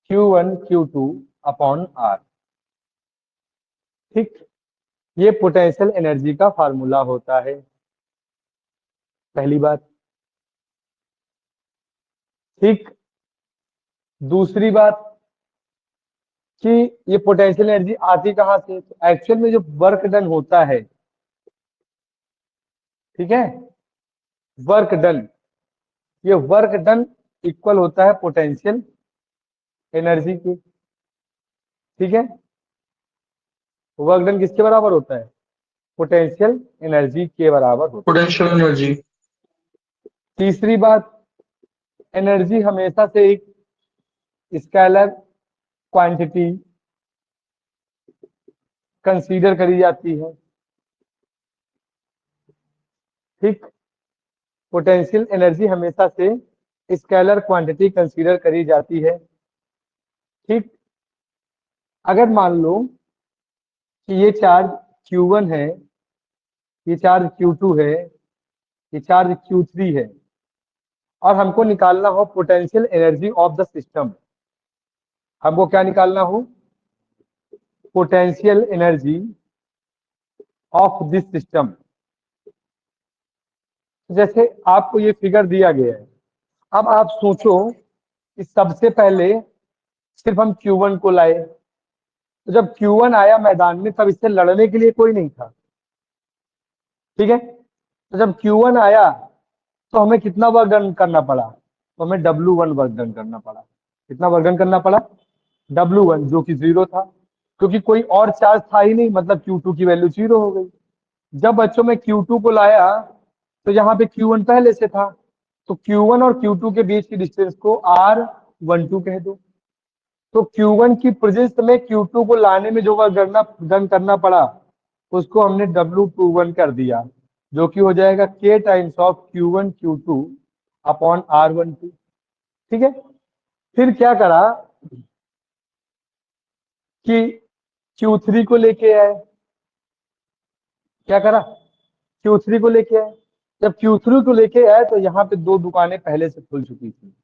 Q1 Q2 upon are. ठीक, ये potential energy का फार्मूला होता है, पहली बात। ठीक, दूसरी बात कि ये पोटेंशियल एनर्जी आती कहां से, तो एक्चुअल में जो वर्क डन होता है, ठीक है, वर्क डन, ये वर्क डन इक्वल होता है पोटेंशियल एनर्जी के। ठीक है, वर्क डन किसके बराबर होता है, पोटेंशियल एनर्जी के बराबर होता पोटेंशियल एनर्जी। है। तीसरी बात, एनर्जी हमेशा से एक स्केलर क्वांटिटी कंसीडर करी जाती है। ठीक, पोटेंशियल एनर्जी हमेशा से स्केलर क्वांटिटी कंसीडर करी जाती है। ठीक, अगर मान लो कि ये चार्ज Q1 है, ये चार्ज Q2 है, ये चार्ज Q3 है, और हमको निकालना हो potential energy of the system, हमको क्या निकालना हो, potential energy of this system. जैसे आपको ये फिगर दिया गया है, अब आप सोचो कि सबसे पहले सिर्फ हम Q1 को लाए, तो जब Q1 आया मैदान में तब इससे लड़ने के लिए कोई नहीं था। ठीक है, तो जब Q1 आया तो हमें कितना वर्क डन करना पड़ा, तो हमें W1 वर्क डन करना पड़ा। कितना वर्क डन करना पड़ा, W1, जो कि 0 था, क्योंकि कोई और चार्ज था ही नहीं, मतलब Q2 की वैल्यू 0 हो गई। जब बच्चों में Q2 को लाया तो यहाँ पे Q1 पहले से था, तो Q1 और Q2 के बीच की डिस्टेंस को R12 कह दो। तो Q1 की प्रेजेंस में Q2 को लाने में जो वर्क डन करना पड़ा, उसको हमने W21 कर दिया, जो कि हो जाएगा K times of Q1 Q2 upon R12। ठीक है, फिर क्या करा कि Q3 को लेके आए, क्या करा, Q3 को लेके आए। जब Q3 को लेके आए तो यहाँ पे दो दुकानें पहले से खुल चुकी थी,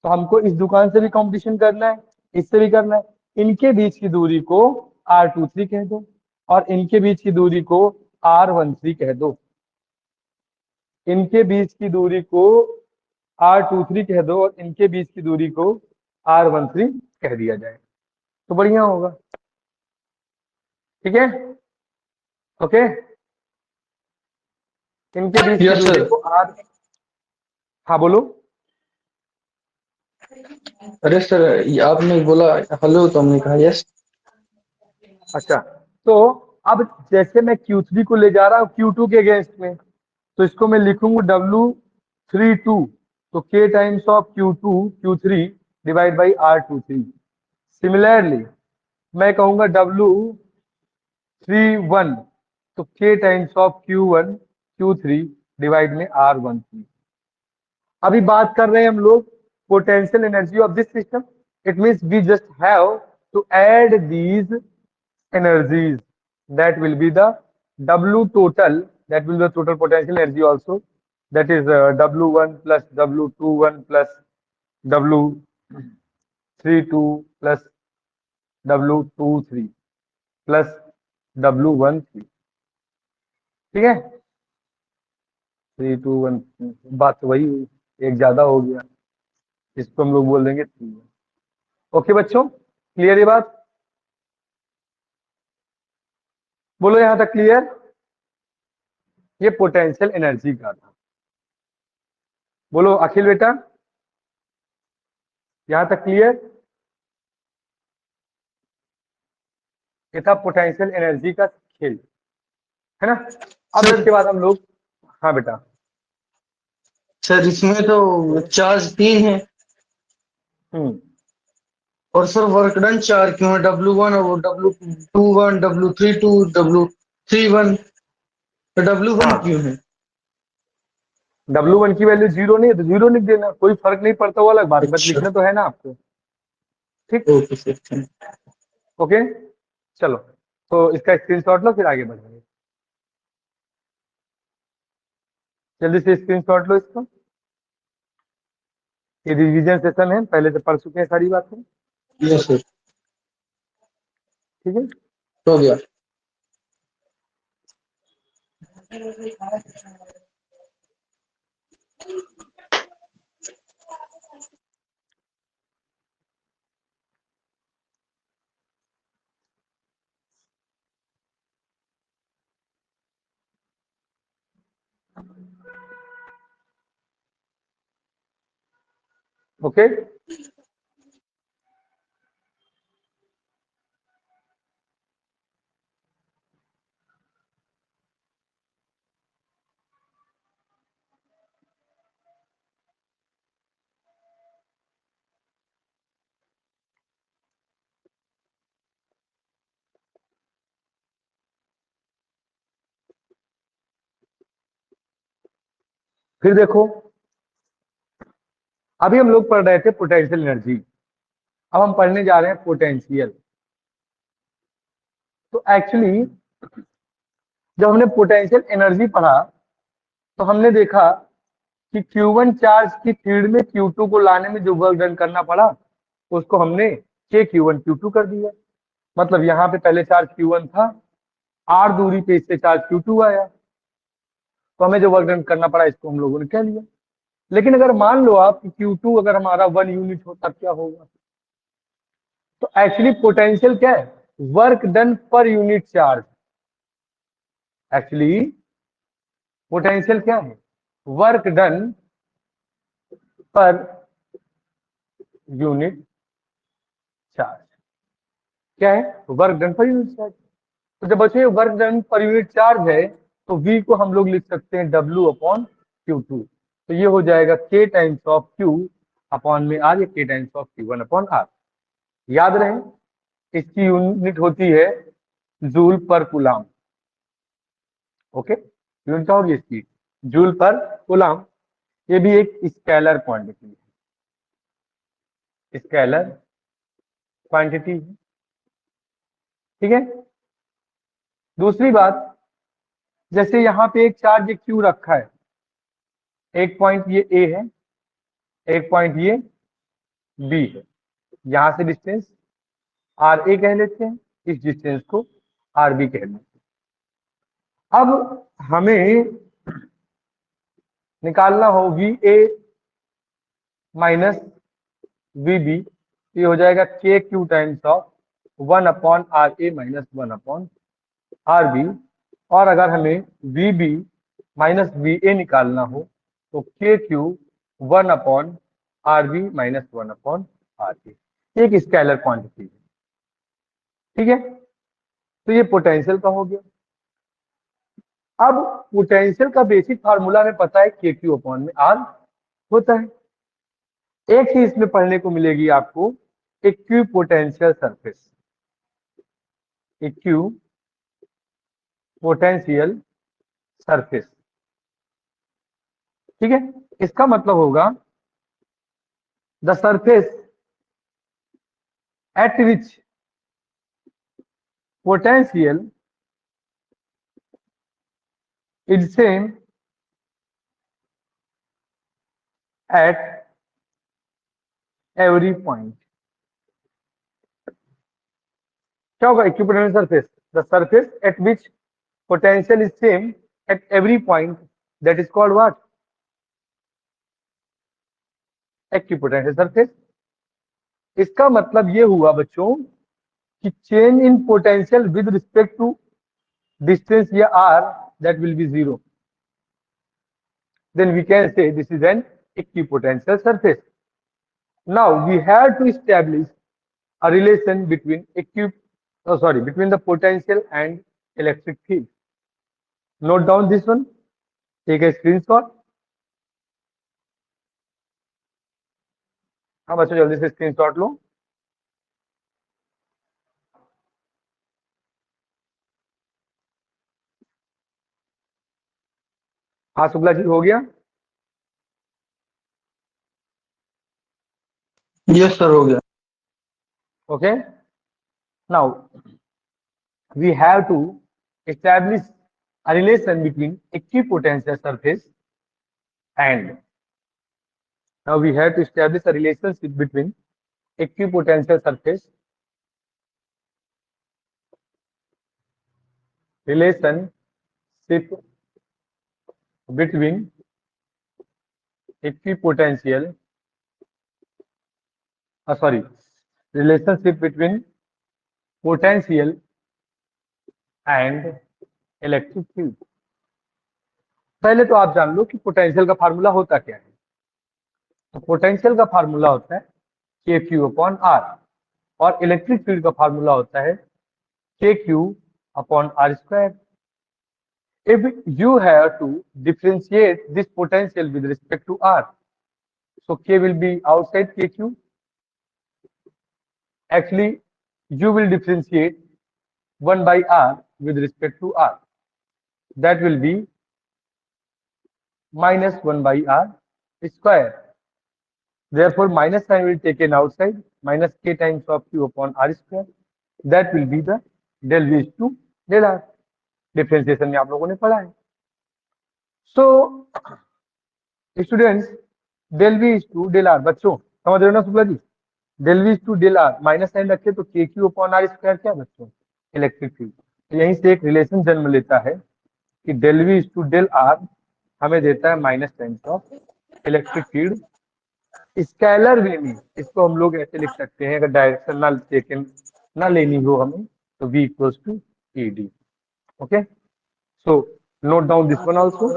तो हमको इस दुकान से भी कंपटीशन करना है, इससे भी करना है। इनके बीच की दूरी को R23 कह दो, और इनके बीच की दूरी को R13 कह दो। इनके बीच की दूरी को R23 कह दो और इनके बीच की दूरी को R13 कह दिया जाए, तो बढ़िया होगा। ठीक है, ओके, इनके बीच की यस दूरी सर। को R, हाँ बोलो। अरे सर, आपने बोला हेलो तो हमने कहा यस। अच्छा, तो अब जैसे मैं Q3 को ले जा रहा हूँ Q2 के अगेंस्ट में, तो इसको मैं लिखूंगा W32, तो K times of Q2 Q3 divide by R23। Similarly मैं कहूंगा W31, तो K times of Q1 Q3 divide में R13। अभी बात कर रहे हैं हम लोग potential energy of this system. It means we just have to add these energies, that will be the W total, that will be the total potential energy also, that is W1 plus W21 plus W32 plus W23 plus W13। ठीक है, 3 2 1, बात तो वही हुई, एक ज्यादा हो गया, इसको हम लोग बोल देंगे 3। ओके बच्चों, क्लियर ये बात, बोलो यहां तक क्लियर। ये पोटेंशियल एनर्जी का था, बोलो अखिल बेटा, यहां तक क्लियर। ये था पोटेंशियल एनर्जी का खेल, है ना। अब सर इसके बाद हम लोग, हाँ बेटा। सर इसमें तो चार्ज 3 है, हम्म, और सर वर्क डन 4 क्यों है? W1 और W21, W32, W31, तो W1 हाँ, क्यों है? W1 की वैल्यू 0 नहीं है तो 0 लिख देना, कोई फर्क नहीं पड़ता, वो अलग बात, बट अच्छा, लिखना तो है ना आपको। ठीक, ओके सर थैंक। ओके, चलो, तो इसका स्क्रीनशॉट लो, फिर आगे बढ़ेंगे। जल्दी से स्क्रीनशॉट लो इसको, ये रिवीजन सेशन है, पहले से पढ़ चुके हैं सारी बातें। यस सर, ठीक है। हो गया। ओके, फिर देखो, अभी हम लोग पढ़ रहे थे पोटेंशियल एनर्जी, अब हम पढ़ने जा रहे हैं पोटेंशियल। तो एक्चुअली जब हमने पोटेंशियल एनर्जी पढ़ा तो हमने देखा कि Q1 चार्ज की फील्ड में Q2 को लाने में जो वर्क डन करना पड़ा उसको हमने K Q1 Q2 कर दिया। मतलब यहाँ पे पहले चार्ज Q1 था, R दूरी पे इससे चार्ज Q2 आया, तो हमें जो वर्क डन करना पड़ा इसको हम लोगों ने कह लिया। लेकिन अगर मान लो आप कि Q2 अगर हमारा 1 यूनिट हो तब क्या होगा? तो एक्चुअली पोटेंशियल क्या है? Work done per unit charge. Actually potential क्या है? Work done per unit charge. क्या है? Work done per unit charge. तो जब बच्चे work done per unit charge है तो V को हम लोग लिख सकते हैं W/Q2। तो ये हो जाएगा K times of Q upon में R, या K टाइम्स ऑफ Q1/R। याद रहे इसकी यूनिट होती है जूल पर कूलाम। ओके, यूनिट क्या होगी इसकी? जूल पर कूलाम। ये भी एक स्केलर क्वांटिटी है, स्केलर क्वांटिटी है। ठीक है। दूसरी बात, जैसे यहाँ पे एक चार्ज क्यू रखा है, एक पॉइंट ये ए है, एक पॉइंट ये बी है, यहां से डिस्टेंस आर ए कह लेते हैं, इस डिस्टेंस को आर बी कह लेते हैं। अब हमें निकालना हो V A minus V B, ये हो जाएगा के क्यू टाइम्स ऑफ 1/RA-1/RB। और अगर हमें V B minus V A निकालना हो तो के क्यू 1/RB-1/RA। एक स्केलर क्वांटिटी है। ठीक है, तो ये पोटेंशियल का हो गया। अब पोटेंशियल का बेसिक फार्मूला हमें पता है के क्यू अपॉन में आर होता है। एक चीज इसमें पढ़ने को मिलेगी आपको, equipotential surface. Equipotential surface, ठीक है। इसका मतलब होगा the surface at which potential is same at every point. क्या होगा equipotential surface? The surface at which potential is same at every point, that is called what? Equipotential surface. इसका मतलब ये हुआ बच्चों कि change in potential with respect to distance या r, that will be 0. Then we can say this is an equipotential surface. Now we have to establish a relation between between the potential and electric field. Note down this one, take a screenshot. हाँ बच्चों जल्दी से screenshot लो। हाँ शुक्ला जी, हो गया? Yes sir, हो गया। Okay, now we have to establish a relation between equipotential surface and now we have to establish a relationship between equipotential surface relationship between equipotential relationship between potential and electric field। पहले तो आप जान लो कि potential का formula होता क्या है। तो पोटेंशियल का फार्मूला होता है के क्यू अपॉन आर, और इलेक्ट्रिक फील्ड का फार्मूला होता है K Q upon R square. If you have to differentiate this potential with respect to R, so K will be outside KQ. Actually, you will differentiate 1 by R with respect to R. That will be minus 1 by R square. Therefore, minus sign will be taken outside, minus K times of Q upon R square. That will be the del V is to del R. Differentiation में आप लोगों ने पढ़ा है। So, students, del V is to del R, बच्चों समझ रहे हो ना Shukla ji? Del V is to del R, minus sign रखे तो K Q upon R square क्या बच्चों? Electric field. तो यहीं से एक रिलेशन जन्म लेता है कि del V is to del R हमें देता है minus sign of electric field. Scalar way में इसको हम लोग ऐसे लिख सकते हैं, अगर डायरेक्शन ना टेकन ना लेनी हो हमें, तो v equals to E D. Okay, so note down this one also.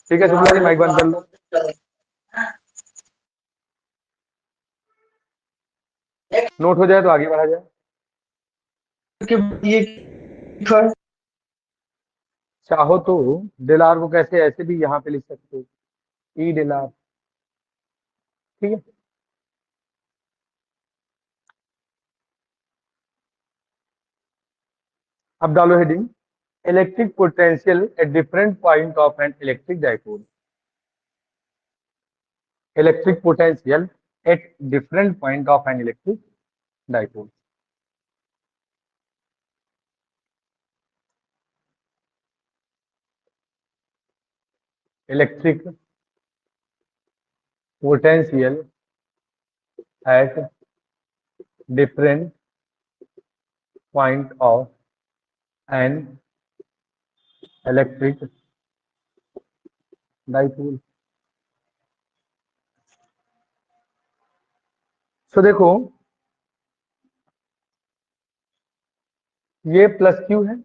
ठीक है शुक्ला जी, माइक बंद कर लो। नोट हो जाए तो आगे बढ़ा जाए। ये चाहो तो डेल आर को कैसे ऐसे भी यहाँ पे लिख सकते हो, ई डेल आर। ठीक है, अब डालो heading electric potential at different point of an electric dipole. Electric potential at different point of an electric dipole. Electric potential at different point of an electric dipole. So देखो, ये plus Q है,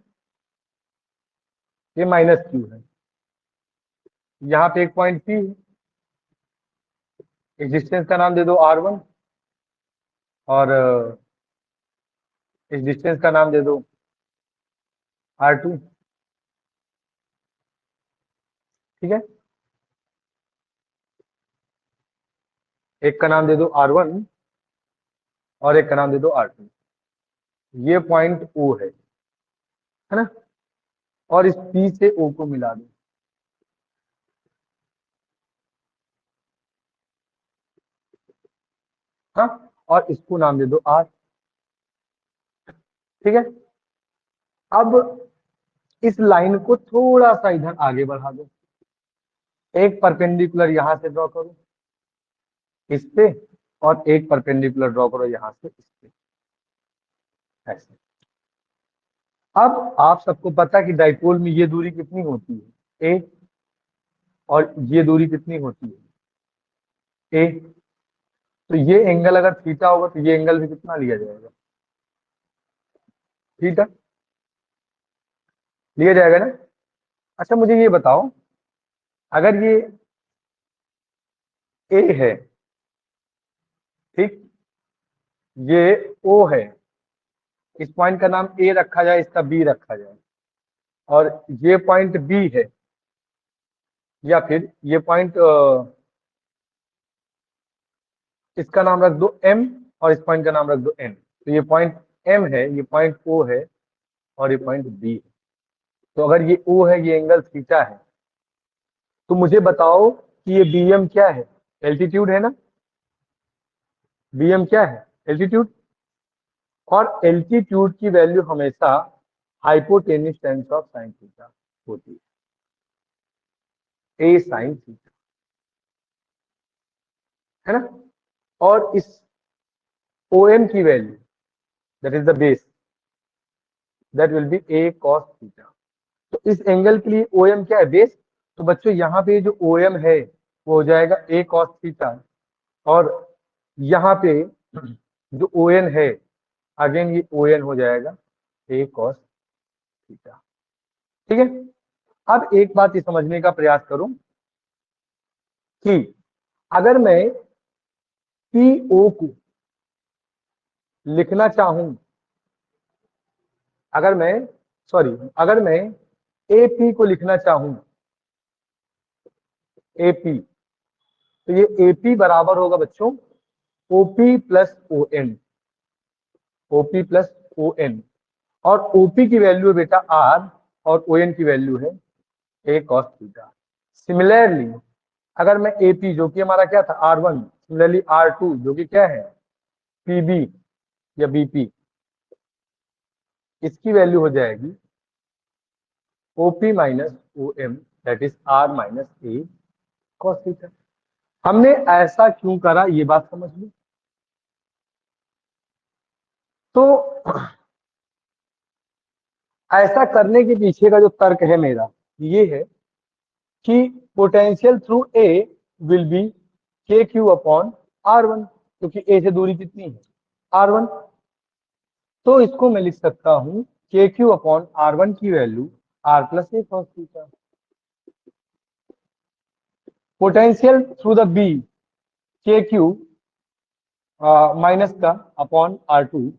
ये minus Q है, यहाँ पे एक point P है, इस डिस्टेंस का नाम दे दो R1 और इस डिस्टेंस का नाम दे दो R2। ठीक है, एक का नाम दे दो R1 और एक का नाम दे दो R2। ये पॉइंट O है ना, और इस P से O को मिला दो। हाँ, और इसको नाम दे दो R। ठीक है, अब इस लाइन को थोड़ा सा इधर आगे बढ़ा दो, एक परपेंडिकुलर यहां से ड्रॉ करो इस पे, और एक परपेंडिकुलर ड्रॉ करो यहां से इस पे, ऐसे। अब आप सबको पता कि डाइपोल में ये दूरी कितनी होती है, ए, और ये दूरी कितनी होती है, ए। तो ये एंगल अगर थीटा होगा तो ये एंगल भी कितना लिया जाएगा, थीटा लिया जाएगा ना। अच्छा मुझे ये बताओ, अगर ये ए है, ठीक, ये ओ है, इस पॉइंट का नाम ए रखा जाए, इसका बी रखा जाए, और ये पॉइंट बी है, या फिर ये पॉइंट इसका नाम रख दो एम और इस पॉइंट का नाम रख दो एन। तो ये पॉइंट एम है, ये पॉइंट ओ है, और ये पॉइंट बी है। तो अगर ये ओ है, ये एंगल थीटा है, तो मुझे बताओ कि ये बी एम क्या है, एल्टीट्यूड है ना। बी एम क्या है, एल्टीट्यूड, और एल्टीट्यूड की वैल्यू हमेशा hypotenuse times of sine theta होती है, ए साइन थीटा, है ना। और इस OM की value, that is the base, that will be A cos theta. तो इस एंगल के लिए OM क्या है, बेस। तो बच्चों यहाँ पे जो OM है वो हो जाएगा ए कॉस थीटा, और यहाँ पे जो ON है, अगेन ये ON हो जाएगा ए कॉस थीटा। ठीक है। अब एक बात ये समझने का प्रयास करूं कि अगर मैं PO को लिखना चाहूं, अगर मैं AP को लिखना चाहूं, AP, तो ये AP बराबर होगा बच्चों OP plus ON, OP plus ON, और OP की वैल्यू है बेटा R, और ON की वैल्यू है ए कॉस थीटा। सिमिलरली अगर मैं AP जो कि हमारा क्या था R1, सिमिलरली R2 जो कि क्या है PB या BP, इसकी वैल्यू हो जाएगी OP minus OM, that is R minus A cos theta. हमने ऐसा क्यों करा ये बात समझ ली। तो ऐसा करने के पीछे का जो तर्क है मेरा ये है कि potential through a will be K Q upon R1, क्योंकि ए से दूरी कितनी है R1। तो इसको मैं लिख सकता हूं के क्यू अपॉन R1 की value R plus A cos theta. Potential through the B K Q minus का अपॉन R2,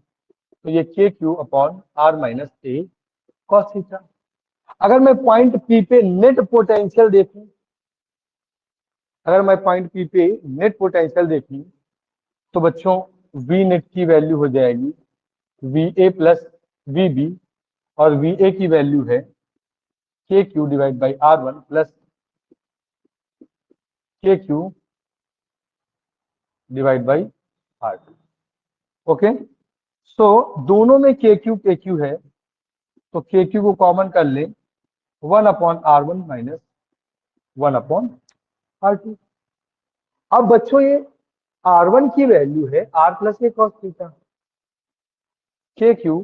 तो ये K Q upon R minus A cos theta. अगर मैं पॉइंट पी पे नेट पोटेंशियल देखूं, अगर मैं पॉइंट पी पे नेट पोटेंशियल देखूं, तो बच्चों वी नेट की वैल्यू हो जाएगी VA प्लस VB, और VA की वैल्यू है K Q divide by R1 plus K Q divide by R2। Okay, so दोनों में के क्यू है, तो के क्यू को कॉमन कर ले, 1 upon R1 minus 1 upon R2। अब बच्चों ये R1 की वैल्यू है R plus A cos theta, K Q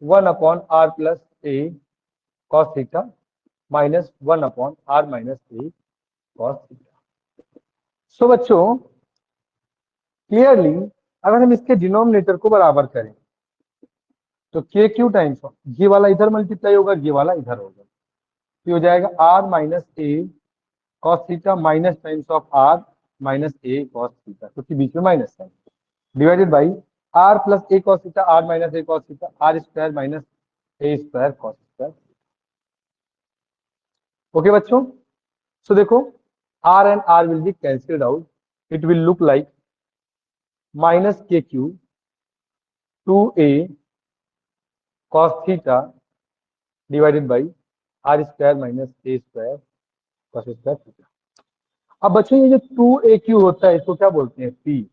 1 upon R plus A cos theta minus 1 upon R minus A cos theta. So बच्चों clearly अगर हम इसके डिनोमिनेटर को बराबर करें, तो के क्यू टाइम्स ये वाला इधर मल्टीप्लाई होगा, ये वाला इधर होगा, ये हो जाएगा R minus A cos theta minus times of R minus A cos theta, क्योंकि बीच में माइनस है, divided by R plus A cos theta R minus A cos theta, R square minus A square cos theta. Okay बच्चों, so देखो R and R will be cancelled out, it will look like minus K Q 2A cos theta divided by R square minus A square cos square theta. अब बच्चों ये जो 2AQ होता है इसको क्या बोलते हैं, P,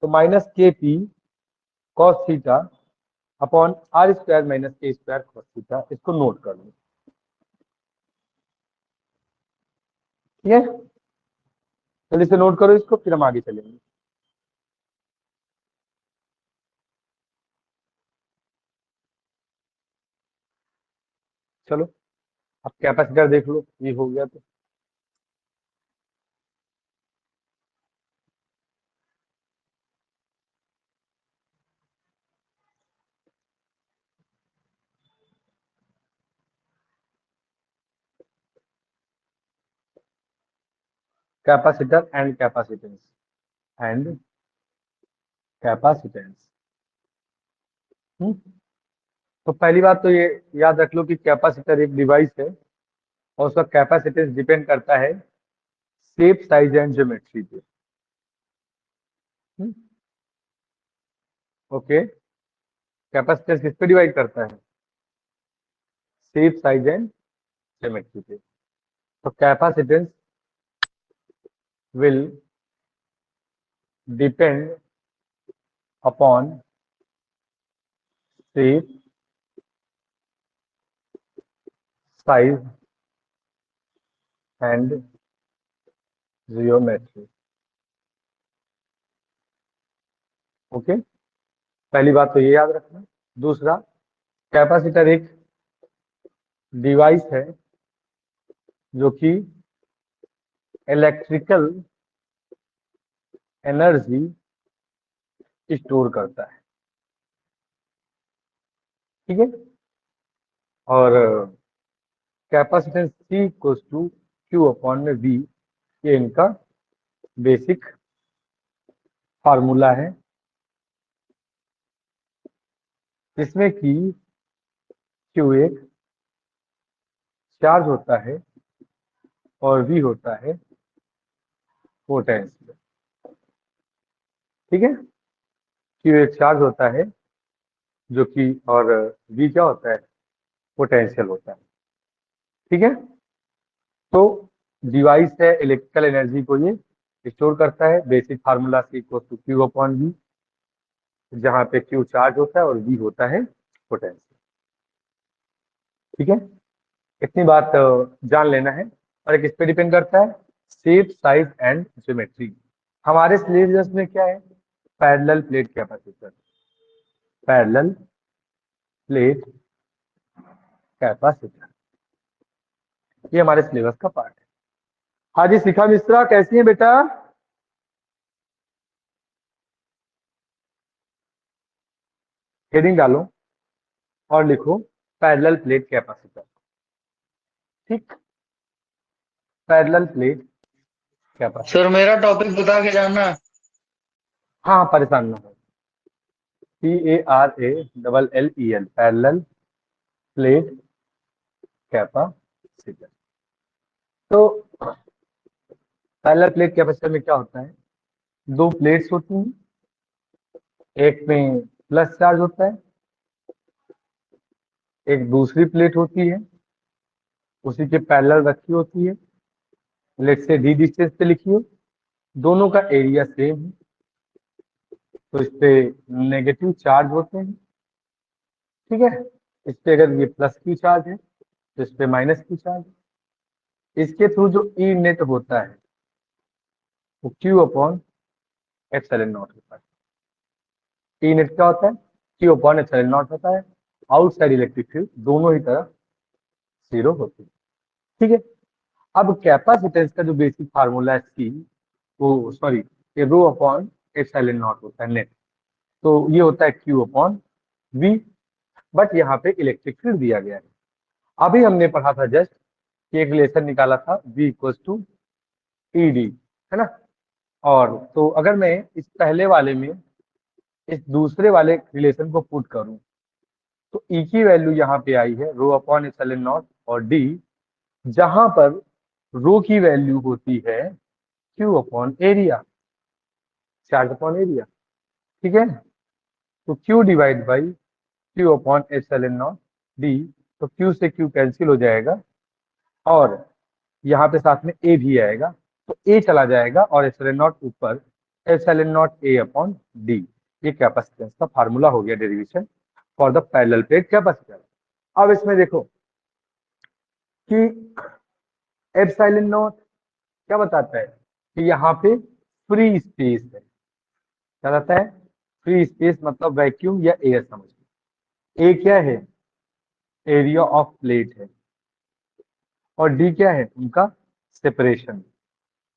तो minus K P cos theta upon R square minus A square cos theta, इसको नोट कर लो। ठीक है, जल्दी से नोट करो इसको, फिर हम आगे चलेंगे। चलो अब कैपेसिटर देख लो, ये हो गया तो capacitor and capacitance and capacitance. तो पहली बात तो ये याद रख लो कि कैपेसिटर एक डिवाइस है और उसका कैपेसिटेंस डिपेंड करता है शेप साइज एंड ज्योमेट्री पे। ओके, कैपेसिटेंस किस पे डिवाइड करता है, शेप साइज एंड ज्योमेट्री पे। तो capacitance will depend upon shape size and geometry. Okay, पहली बात तो ये याद रखना। दूसरा, कैपेसिटर एक डिवाइस है जो कि इलेक्ट्रिकल एनर्जी स्टोर करता है, ठीक है। और capacitance C equals to Q upon में V, ये इनका बेसिक फार्मूला है, जिसमें कि Q एक चार्ज होता है और V होता है पोटेंशियल, ठीक है। Q एक चार्ज होता है जो कि, और V क्या होता है, पोटेंशियल होता है, ठीक है। तो डिवाइस है, इलेक्ट्रिकल एनर्जी को ये स्टोर करता है। Basic formula C equal to Q upon V, जहां पे Q चार्ज होता है और V होता है पोटेंशियल, ठीक है। इतनी बात जान लेना है। और एक इस पे डिपेंड करता है, शेप साइज एंड ज्योमेट्री। हमारे सिलेबस में क्या है, parallel plate capacitor, parallel plate capacitor, ये हमारे सिलेबस का पार्ट है। हाँ जी, शिखा मिश्रा कैसी है बेटा? हेडिंग डालो और लिखो पैरेलल प्लेट कैपेसिटर, ठीक। Parallel plate capacitor. सर मेरा टॉपिक बता के जाना। हाँ, परेशान ना हो। PARALLEL, parallel plate capacitor. तो पैरेलल प्लेट कैपेसिटर में क्या होता है, दो प्लेट्स होती हैं, एक में प्लस चार्ज होता है, एक दूसरी प्लेट होती है, उसी के पैरेलल रखी होती है, लेट से d डिस्टेंस पे लिखिए। दोनों का एरिया सेम है, तो इस पे नेगेटिव चार्ज होते हैं, ठीक है। इस पे अगर ये प्लस की चार्ज है तो इस पे माइनस की चार्ज है। इसके थ्रू जो ई नेट होता है वो Q अपॉन एप्सिलॉन नॉट होता है। ई नेट क्या होता है, Q अपॉन एप्सिलॉन नॉट होता है। आउटसाइड इलेक्ट्रिक फील्ड दोनों ही तरफ 0 होती है, ठीक है। अब कैपेसिटेंस का जो बेसिक फार्मूला है C, वो सॉरी, ये रो अपॉन एप्सिलॉन नॉट होता है नेट, तो ये होता है Q अपॉन V। बट यहाँ पे इलेक्ट्रिक फील्ड दिया गया है। अभी हमने पढ़ा था जस्ट कि एक रिलेशन निकाला था V इक्वल टू ED, है ना। और तो अगर मैं इस पहले वाले में इस दूसरे वाले रिलेशन को पुट करूं, तो E की वैल्यू यहाँ पे आई है रो अपॉन एप्सिलॉन नॉट और D, जहां पर रो की वैल्यू होती है Q upon area, charge upon area, ठीक है। तो Q divide by Q upon epsilon not D, तो Q से Q कैंसिल हो जाएगा और यहाँ पे साथ में A भी आएगा, तो A चला जाएगा और एप्सिलॉन नॉट ऊपर, epsilon not A upon D। ये कैपेसिटेंस का फार्मूला हो गया, derivation for the parallel plate capacitor. अब इसमें देखो कि एप्सिलॉन नॉट क्या बताता है कि यहाँ पे फ्री स्पेस है। क्या बताता है, फ्री स्पेस मतलब वैक्यूम या एयर समझ लो। ए क्या है, एरिया ऑफ प्लेट है, और डी क्या है, उनका सेपरेशन।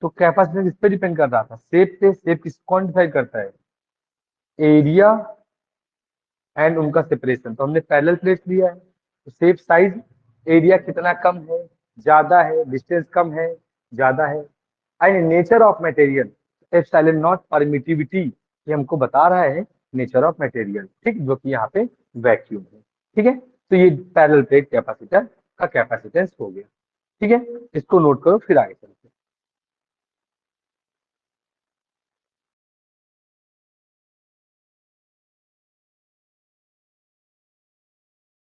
तो कैपेसिटेंस इस पे डिपेंड कर रहा था, शेप पे। शेप किस क्वांटिफाई करता है, एरिया एंड उनका सेपरेशन। तो हमने पैरेलल प्लेट लिया है, तो शेप साइज एरिया कितना कम है, ज्यादा है, डिस्टेंस कम है, ज्यादा है, and nature of material, epsilon not permittivity, ये हमको बता रहा है नेचर ऑफ मटेरियल, ठीक, जो कि यहाँ पे वैक्यूम है, ठीक है। तो ये पैरेलल प्लेट कैपेसिटर का कैपेसिटेंस हो गया, ठीक है। इसको नोट करो, फिर आगे चलो।